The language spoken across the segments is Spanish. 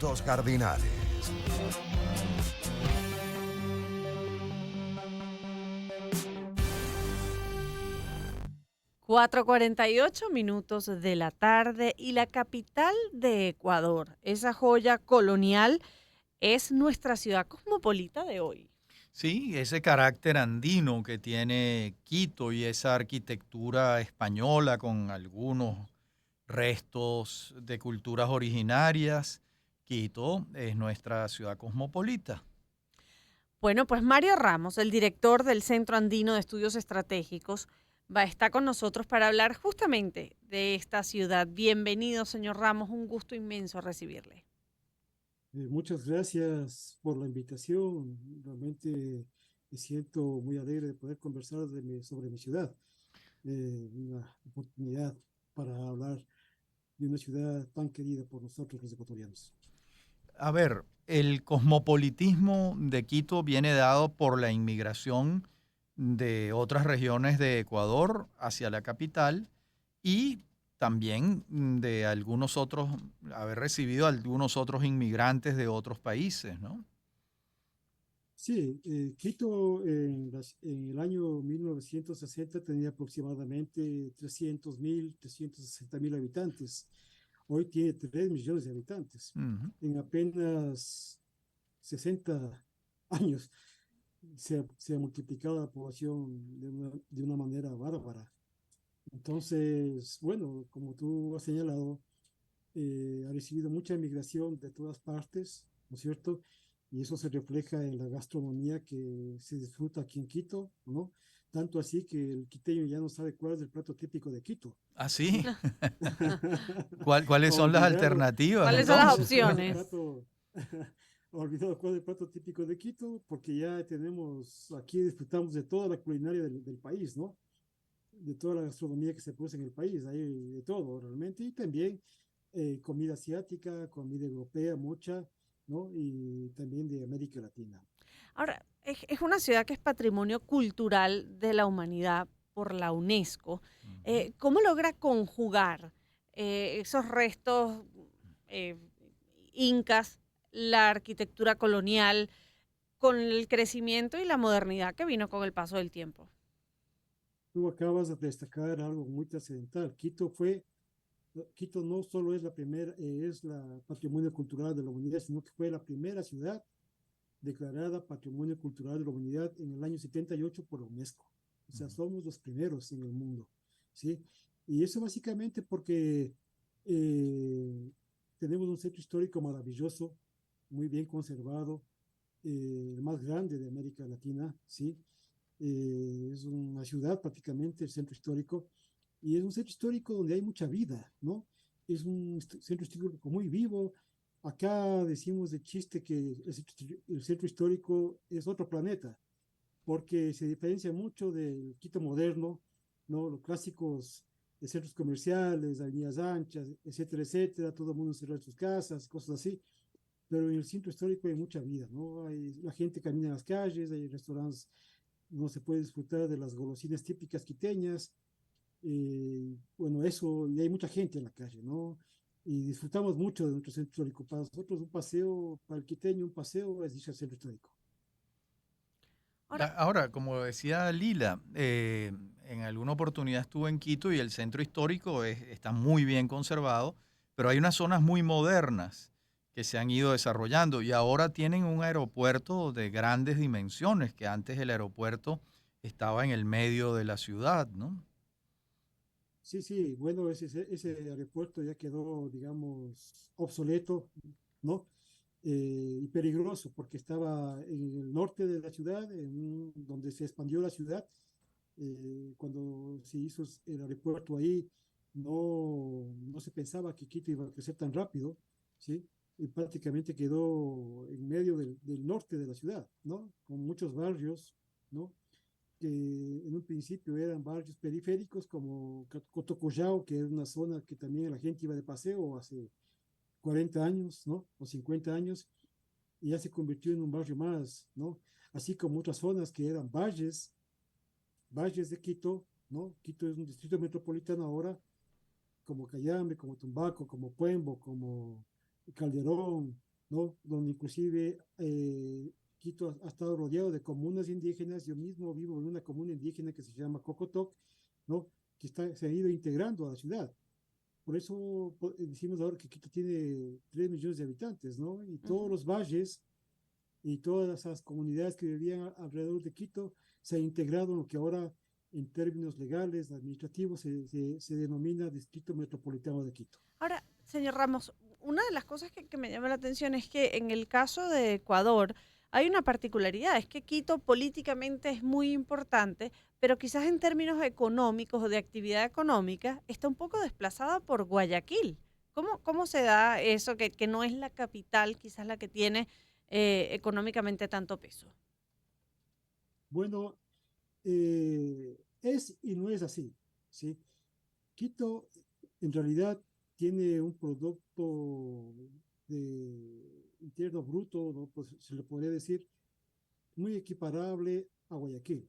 Dos cardinales. 4:48 de la tarde y la capital de Ecuador, esa joya colonial, es nuestra ciudad cosmopolita de hoy. Sí, ese carácter andino que tiene Quito y esa arquitectura española con algunos restos de culturas originarias. Quito es nuestra ciudad cosmopolita. Bueno, pues Mario Ramos, el director del Centro Andino de Estudios Estratégicos, va a estar con nosotros para hablar justamente de esta ciudad. Bienvenido, señor Ramos, un gusto inmenso recibirle. Muchas gracias por la invitación. Realmente me siento muy alegre de poder conversar sobre mi ciudad. Una oportunidad para hablar de una ciudad tan querida por nosotros los ecuatorianos. A ver, el cosmopolitismo de Quito viene dado por la inmigración de otras regiones de Ecuador hacia la capital y también de algunos otros, haber recibido algunos otros inmigrantes de otros países, ¿no? Sí, Quito en el año 1960 tenía aproximadamente 300.000, 360.000 habitantes. Hoy tiene 3 millones de habitantes. Ujú. En apenas 60 años se ha multiplicado la población de una manera bárbara. Entonces, bueno, como tú has señalado, ha recibido mucha migración de todas partes, ¿no es cierto? Y eso se refleja en la gastronomía que se disfruta aquí en Quito, ¿no? Tanto así que el quiteño ya no sabe cuál es el plato típico de Quito, ¿Ah, sí? ¿sí? Ha ¿Cuáles son las olvidado, alternativas ¿Cuáles son las olvidado entonces? cuál es el opciones? plato, ha olvidado cuál es el plato típico de Quito, porque ya tenemos, aquí disfrutamos de toda la culinaria del país, ¿no? De toda la gastronomía que se produce en el país, hay de todo realmente, y también comida asiática, comida europea, mucha, ¿no? Y también de América Latina. Ahora, es una ciudad que es patrimonio cultural de la humanidad por la UNESCO. Ujú. ¿Cómo logra conjugar esos restos eh, incas, la arquitectura colonial, con el crecimiento y la modernidad que vino con el paso del tiempo? Tú acabas de destacar algo muy trascendental. Quito no solo es la primera, es la patrimonio cultural de la humanidad, sino que fue la primera ciudad declarada Patrimonio Cultural de la Humanidad en el año 78 por la UNESCO. O sea, somos los primeros en el mundo, ¿sí? Y eso básicamente porque eh, tenemos un centro histórico maravilloso, muy bien conservado, el más grande de América Latina, ¿sí? Es una ciudad prácticamente, el centro histórico, y es un centro histórico donde hay mucha vida, ¿no? Es un centro histórico muy vivo. Acá decimos de chiste que el centro histórico es otro planeta, porque se diferencia mucho del Quito moderno, ¿no? Los clásicos de centros comerciales, avenidas anchas, etcétera, etcétera, todo el mundo encerrado en sus casas, cosas así, pero en el centro histórico hay mucha vida, ¿no? La gente camina en las calles, hay restaurantes donde se puede disfrutar de las golosinas típicas quiteñas, bueno, eso, y hay mucha gente en la calle, ¿no? Y disfrutamos mucho de nuestro centro histórico. Para nosotros un paseo, para el quiteño un paseo es irse al centro histórico. Ahora, Ahora, como decía Lila, en alguna oportunidad estuve en Quito y el centro histórico está muy bien conservado, pero hay unas zonas muy modernas que se han ido desarrollando y ahora tienen un aeropuerto de grandes dimensiones, que antes el aeropuerto estaba en el medio de la ciudad, ¿no? Sí, sí, bueno, ese aeropuerto ya quedó, digamos, obsoleto, ¿no? Y peligroso porque estaba en el norte de la ciudad, donde se expandió la ciudad. Cuando se hizo el aeropuerto ahí, no se pensaba que Quito iba a crecer tan rápido, ¿sí? Y prácticamente quedó en medio del norte de la ciudad, ¿no? Con muchos barrios, ¿no? Que en un principio eran barrios periféricos como Cotocollao, que era una zona que también la gente iba de paseo hace 40 años, ¿no? O 50 años, y ya se convirtió en un barrio más, ¿no? Así como otras zonas que eran valles de Quito, ¿no? Quito es un distrito metropolitano ahora, como Cayambe, como Tumbaco, como Puembo, como Calderón, ¿no? Donde inclusive Quito ha estado rodeado de comunas indígenas. Yo mismo vivo en una comuna indígena que se llama Cocotoc, ¿no? Que se ha ido integrando a la ciudad. Por eso decimos ahora que Quito tiene 3 millones de habitantes, ¿no? Y todos Ujú. los valles y todas esas comunidades que vivían alrededor de Quito se han integrado en lo que ahora, en términos legales, administrativos, se denomina Distrito Metropolitano de Quito. Ahora, señor Ramos, una de las cosas que me llama la atención es que en el caso de Ecuador hay una particularidad, es que Quito políticamente es muy importante, pero quizás en términos económicos o de actividad económica está un poco desplazada por Guayaquil. ¿Cómo se da eso, que no es la capital quizás la que tiene económicamente tanto peso? Bueno, es y no es así, ¿sí? Quito en realidad tiene un producto de interno bruto, ¿no? Pues se le podría decir, muy equiparable a Guayaquil.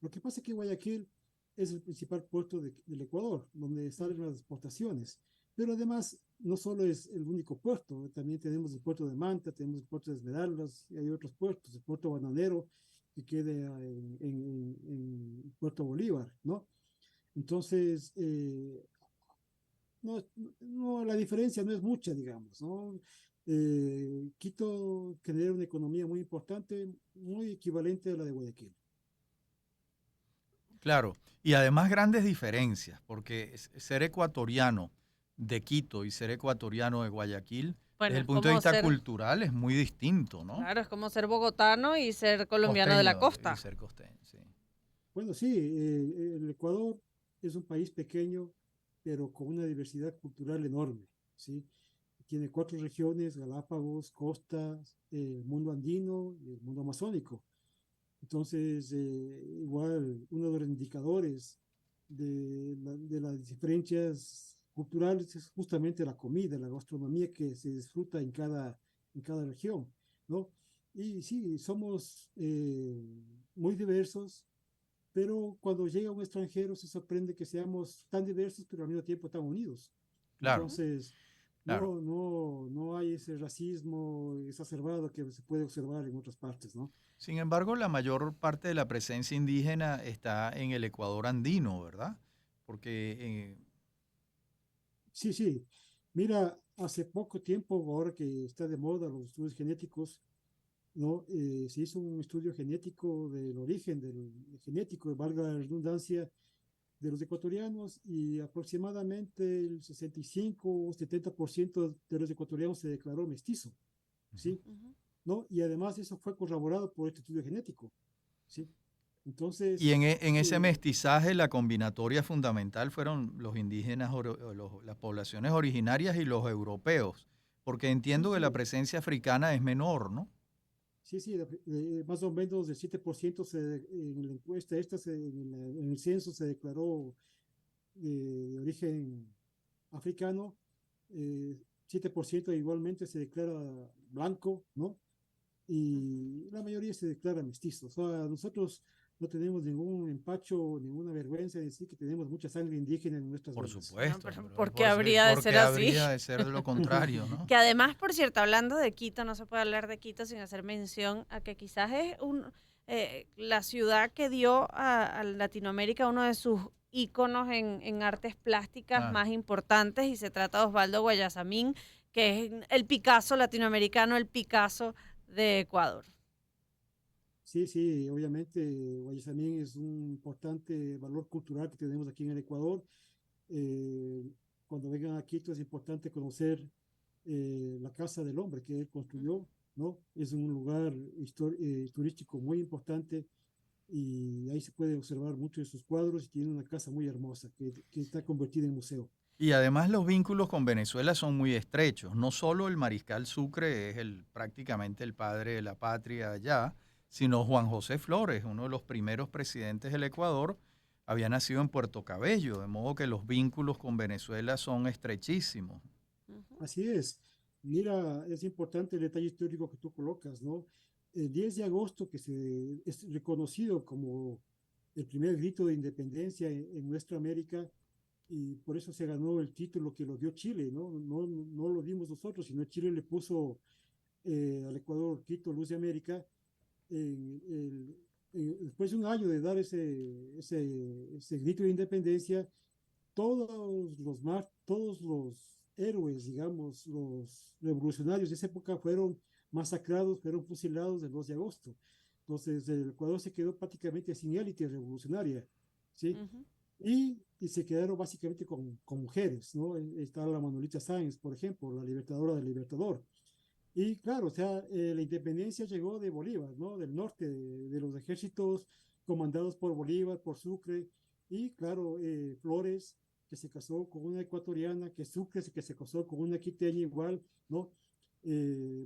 Lo que pasa es que Guayaquil es el principal puerto del Ecuador, donde salen las exportaciones. Pero además, no solo es el único puerto, también tenemos el puerto de Manta, tenemos el puerto de Esmeraldas, y hay otros puertos, el puerto bananero, que queda en Puerto Bolívar, ¿no? Entonces, no, no, la diferencia no es mucha, digamos, ¿no? Quito genera una economía muy importante, muy equivalente a la de Guayaquil. Claro, y además grandes diferencias, porque ser ecuatoriano de Quito y ser ecuatoriano de Guayaquil, desde Bueno, el es punto de como vista ser, cultural, es muy distinto, ¿no? claro, es como ser bogotano y ser colombiano de la Costeño y costa. ser costeño, sí. Bueno, sí, el Ecuador es un país pequeño, pero con una diversidad cultural enorme, ¿sí? Tiene 4 regiones: Galápagos, costas, el mundo andino y el mundo amazónico. Entonces, igual, uno de los indicadores de las diferencias culturales es justamente la comida, la gastronomía que se disfruta en cada región, ¿no? Y sí, somos muy diversos, pero cuando llega un extranjero se sorprende que seamos tan diversos, pero al mismo tiempo tan unidos. Claro, Ujú. Entonces, claro. no hay ese racismo exacerbado que se puede observar en otras partes, ¿no? Sin embargo, la mayor parte de la presencia indígena está en el Ecuador andino, ¿verdad? Porque, Sí, sí. Mira, hace poco tiempo, ahora que está de moda los estudios genéticos, ¿no? Se hizo un estudio genético del origen del genético, valga la redundancia, de los ecuatorianos, y aproximadamente el 65 o 70% de los ecuatorianos se declaró mestizo, ujú. ¿sí? Ujú. ¿No? Y además eso fue corroborado por este estudio genético, ¿sí? Y Entonces, en ese eh, mestizaje, la combinatoria fundamental fueron los indígenas, las poblaciones originarias y los europeos, porque sí, entiendo que la sí, presencia africana es menor, ¿no? sí, sí, más o menos el 7% en la encuesta, en el censo se declaró de origen africano, 7% igualmente se declara blanco, ¿no? Y la mayoría se declara mestizo. O sea, nosotros no tenemos ningún empacho, ninguna vergüenza de decir que tenemos mucha sangre indígena en nuestras Por venas. No, supuesto, pero pero ¿por qué habría de ¿por ser qué así? habría de ser de lo contrario, no? Que además, por cierto, hablando de Quito, no se puede hablar de Quito sin hacer mención a que quizás es la ciudad que dio a Latinoamérica uno de sus íconos en artes plásticas Claro. más importantes, y se trata de Osvaldo Guayasamín, que es el Picasso latinoamericano, el Picasso de Ecuador. Sí, sí, obviamente Guayasamín es un importante valor cultural que tenemos aquí en el Ecuador. Eh, Cuando vengan a Quito es importante conocer la Casa del Hombre que él Ujú. construyó, ¿no? Es un lugar turístico muy importante, y ahí se puede observar muchos de sus cuadros, y tiene una casa muy hermosa que está convertida en museo. Y además los vínculos con Venezuela son muy estrechos. No solo el mariscal Sucre es prácticamente el padre de la patria allá, sino Juan José Flores, uno de los primeros presidentes del Ecuador, había nacido en Puerto Cabello, de modo que los vínculos con Venezuela son estrechísimos. Ujú. Así es. Mira, es importante el detalle histórico que tú colocas, ¿no? El 10 de agosto, que es reconocido como el primer grito de independencia en nuestra América, y por eso se ganó el título que lo dio Chile, ¿no? No lo dimos nosotros, sino Chile le puso al Ecuador, Quito, Luz de América, después de un año de dar ese grito de independencia, todos los héroes, digamos, los revolucionarios de esa época fueron masacrados, fueron fusilados el 2 de agosto. Entonces, el Ecuador se quedó prácticamente sin élite revolucionaria, ¿sí? Ujú. Y se quedaron básicamente con mujeres, ¿no? Está la Manuelita Sáenz, por ejemplo, la libertadora del Libertador. Y claro, o sea, la independencia llegó de Bolívar, ¿no? Del norte, de los ejércitos comandados por Bolívar, por Sucre, y claro, Flores, que se casó con una ecuatoriana, que Sucre, que se casó con una quiteña igual, ¿no?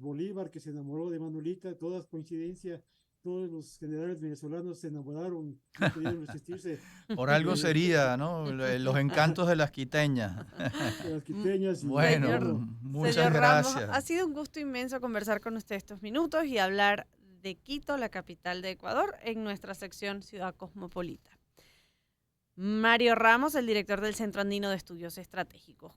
Bolívar, que se enamoró de Manuelita, todas coincidencias, todos los generales venezolanos se enamoraron, no pudieron resistirse Por algo de sería, ¿no? Los encantos de las quiteñas. las Mm, quiteñas, y Bueno, Señor, bueno, muchas señor Ramos, gracias. ha sido un gusto inmenso conversar con usted estos minutos y hablar de Quito, la capital de Ecuador, en nuestra sección Ciudad Cosmopolita. Mario Ramos, el director del Centro Andino de Estudios Estratégicos.